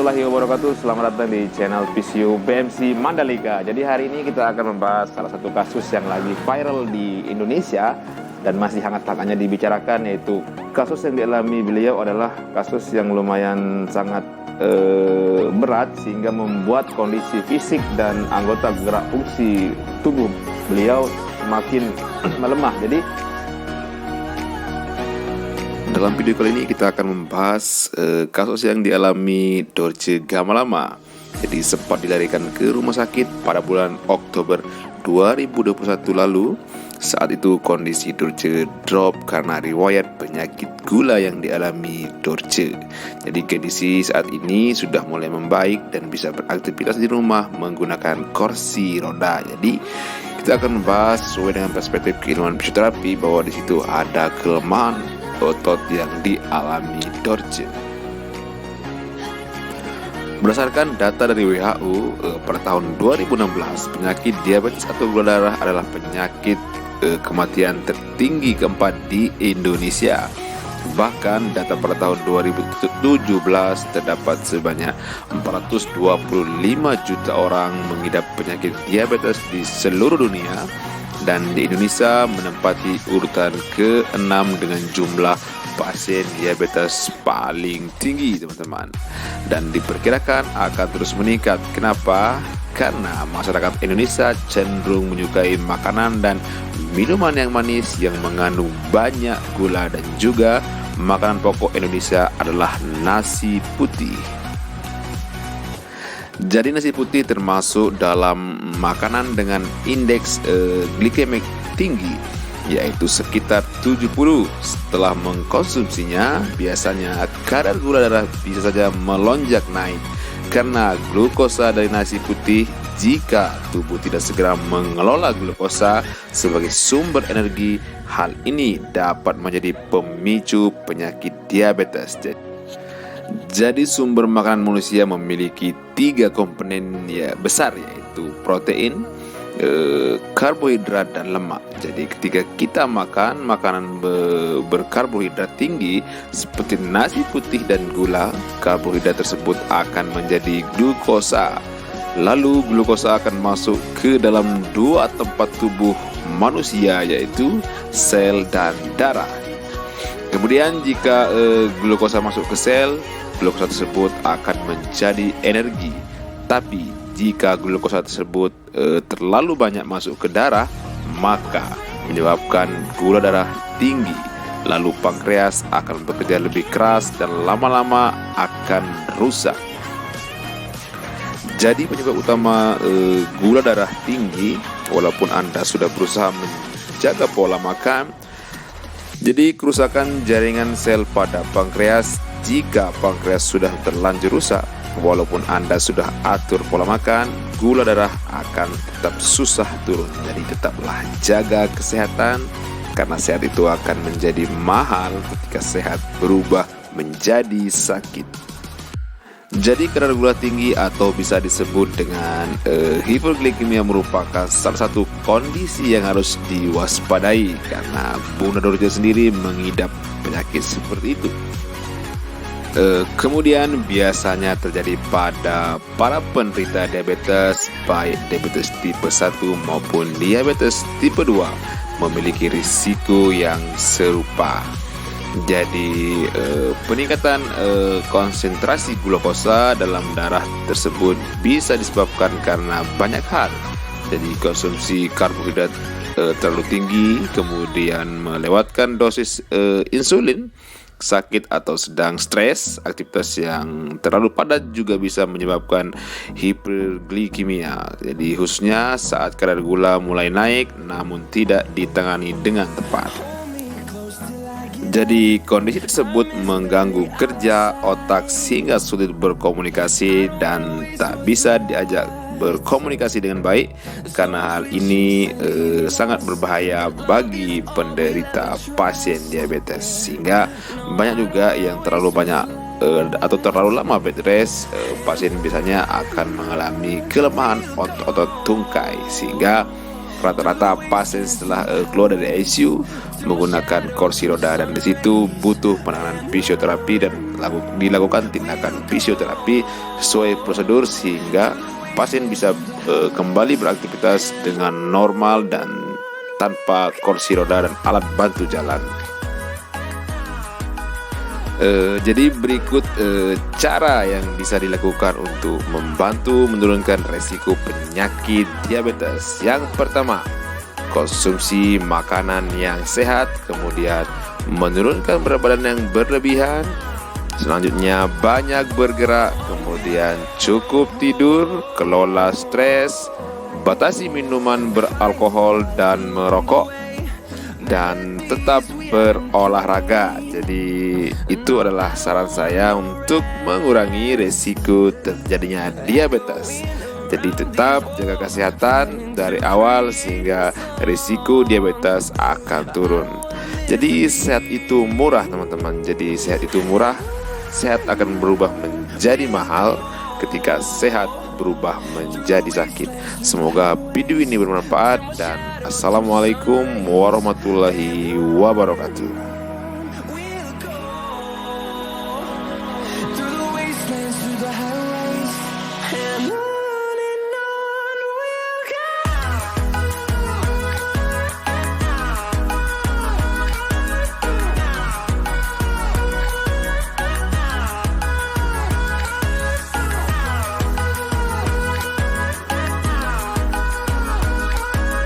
warahmatullahi wabarakatuh. Selamat datang di channel PCU BMC Mandalika. Jadi hari ini kita akan membahas salah satu kasus yang lagi viral di Indonesia dan masih hangat-hangatnya dibicarakan, yaitu kasus yang dialami beliau adalah kasus yang lumayan sangat berat sehingga membuat kondisi fisik dan anggota gerak fungsi tubuh beliau semakin melemah. Jadi dalam video kali ini kita akan membahas kasus yang dialami Dorce Gamalama. Jadi sempat dilarikan ke rumah sakit pada bulan Oktober 2021 lalu. Saat itu kondisi Dorce drop karena riwayat penyakit gula yang dialami Dorce. Jadi kondisi saat ini sudah mulai membaik dan bisa beraktivitas di rumah menggunakan kursi roda. Jadi kita akan membahas sesuai dengan perspektif keilmuan fisioterapi bahwa di situ ada kelemahan otot yang dialami Dorce. Berdasarkan data dari WHO pada tahun 2016, penyakit diabetes atau gula darah adalah penyakit kematian tertinggi keempat di Indonesia. Bahkan data pada tahun 2017 terdapat sebanyak 425 juta orang mengidap penyakit diabetes di seluruh dunia. Dan di Indonesia menempati urutan ke-6 dengan jumlah pasien diabetes paling tinggi, teman-teman. Dan diperkirakan akan terus meningkat. Kenapa? Karena masyarakat Indonesia cenderung menyukai makanan dan minuman yang manis yang mengandung banyak gula, dan juga makanan pokok Indonesia adalah nasi putih. Jadi nasi putih termasuk dalam makanan dengan indeks glikemik tinggi, yaitu sekitar 70. Setelah mengkonsumsinya, biasanya kadar gula darah bisa saja melonjak naik karena glukosa dari nasi putih. Jika tubuh tidak segera mengelola glukosa sebagai sumber energi, hal ini dapat menjadi pemicu penyakit diabetes. Jadi sumber makanan manusia memiliki 3 komponen besar, yaitu protein, karbohidrat, dan lemak. Jadi ketika kita makan makanan berkarbohidrat tinggi seperti nasi putih dan gula, karbohidrat tersebut akan menjadi glukosa. Lalu glukosa akan masuk ke dalam 2 tempat tubuh manusia, yaitu sel dan darah. Kemudian jika glukosa masuk ke sel, glukosa tersebut akan menjadi energi. Tapi jika glukosa tersebut terlalu banyak masuk ke darah, maka menyebabkan gula darah tinggi. Lalu pankreas akan bekerja lebih keras dan lama-lama akan rusak. Jadi penyebab utama gula darah tinggi, walaupun Anda sudah berusaha menjaga pola makan, jadi kerusakan jaringan sel pada pankreas. Jika pankreas sudah terlanjur rusak, walaupun Anda sudah atur pola makan, gula darah akan tetap susah turun. Jadi tetaplah jaga kesehatan, karena sehat itu akan menjadi mahal ketika sehat berubah menjadi sakit. Jadi kadar gula tinggi atau bisa disebut dengan hiperglikemia merupakan salah satu kondisi yang harus diwaspadai karena Bunda Dorce sendiri mengidap penyakit seperti itu. Kemudian biasanya terjadi pada para penderita diabetes, baik diabetes tipe 1 maupun diabetes tipe 2 memiliki risiko yang serupa. Jadi peningkatan konsentrasi glukosa dalam darah tersebut bisa disebabkan karena banyak hal. Jadi konsumsi karbohidrat terlalu tinggi, kemudian melewatkan dosis insulin, sakit atau sedang stres, aktivitas yang terlalu padat juga bisa menyebabkan hiperglikemia. Jadi khususnya saat kadar gula mulai naik namun tidak ditangani dengan tepat. Jadi kondisi tersebut mengganggu kerja otak sehingga sulit berkomunikasi dan tak bisa diajak berkomunikasi dengan baik. Karena hal ini sangat berbahaya bagi penderita pasien diabetes, sehingga banyak juga yang terlalu banyak atau terlalu lama bed rest, pasien biasanya akan mengalami kelemahan otot tungkai, sehingga rata-rata pasien setelah keluar dari ICU menggunakan kursi roda, dan di situ butuh penanganan fisioterapi dan dilakukan tindakan fisioterapi sesuai prosedur sehingga pasien bisa kembali beraktivitas dengan normal dan tanpa kursi roda dan alat bantu jalan. Jadi berikut cara yang bisa dilakukan untuk membantu menurunkan resiko penyakit diabetes. Yang pertama, konsumsi makanan yang sehat, kemudian menurunkan berat badan yang berlebihan, selanjutnya banyak bergerak, kemudian cukup tidur, kelola stres, batasi minuman beralkohol dan merokok, dan tetap berolahraga. Jadi itu adalah saran saya untuk mengurangi resiko terjadinya diabetes. Jadi tetap jaga kesehatan dari awal sehingga risiko diabetes akan turun. Jadi sehat itu murah teman-teman. Jadi sehat itu murah. Sehat akan berubah menjadi mahal ketika sehat berubah menjadi sakit. Semoga video ini bermanfaat dan assalamualaikum warahmatullahi wabarakatuh.